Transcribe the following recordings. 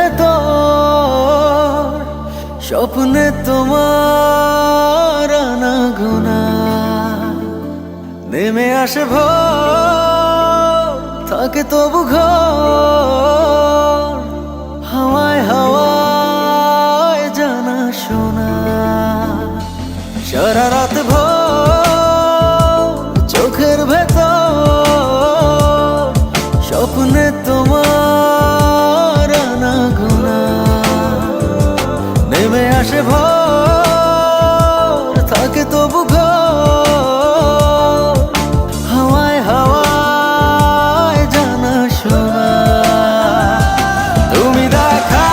ভেতর স্বপ্নে তোমার আনাগোনা নেমে আসে ভোর, থাকে তবু ঘর হাওয়ায় হাওয়ায় জানা শোনা। সারা রাত ভোর চোখের ভেতর স্বপ্নে তোমার আনাগোনা নেমে আসে ভোর, থাকে তবু ঘর হাওয়ায় হাওয়ায় জানা শোনা। তুমি দেখা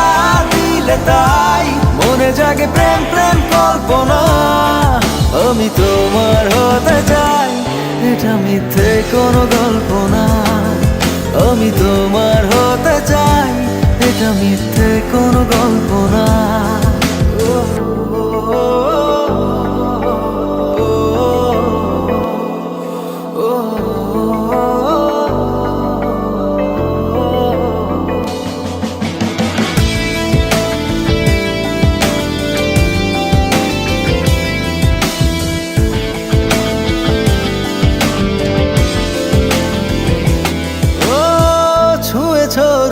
দিলে তাই মনে জাগে প্রেম প্রেম কল্পনা। আমি তোমার হতে চাই, এটা মিথ্যে কোনো গল্প না। আমি তোমার হতে চাই, এটা মিথ্যে কোনো গল্প না।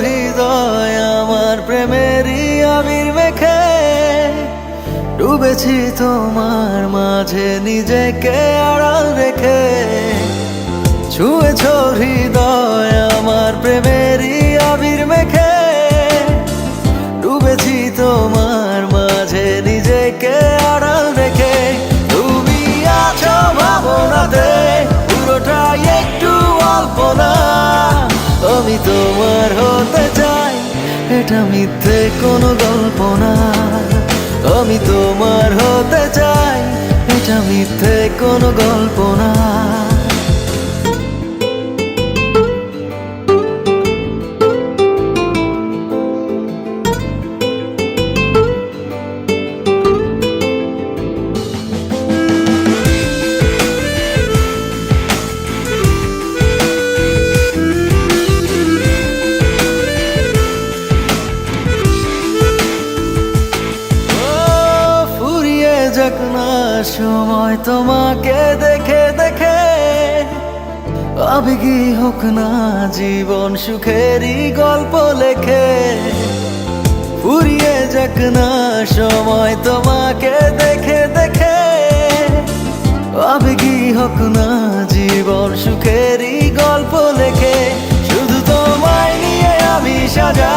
হৃদয় আমার প্রেমেরই আবির মেখে ডুবেছি তোমার মাঝে নিজেকে আড়াল রেখে। ছুঁয়েছ হৃদয় আমার প্রেমেরই আবির মেখে ডুবেছি তোমার মাঝে নিজেকে আড়াল রেখে। তুমি আছো ভাবনাতে পুরোটাই একটু অল্প না। আমি তোমার হতে চাই, এটা মিথ্যে কোনো গল্প না। আমি তোমার হতে চাই, এটা মিথ্যে কোনো গল্প না। যাক না সময় তোমাকে দেখে দেখে, আবেগী হোক না জীবন সুখেরই গল্প লেখে। ফুরিয়ে যাক না সময় তোমাকে দেখে দেখে, আবেগী হোক না জীবন সুখেরই গল্প লেখে। শুধু তোমায় নিয়ে আমি সাজা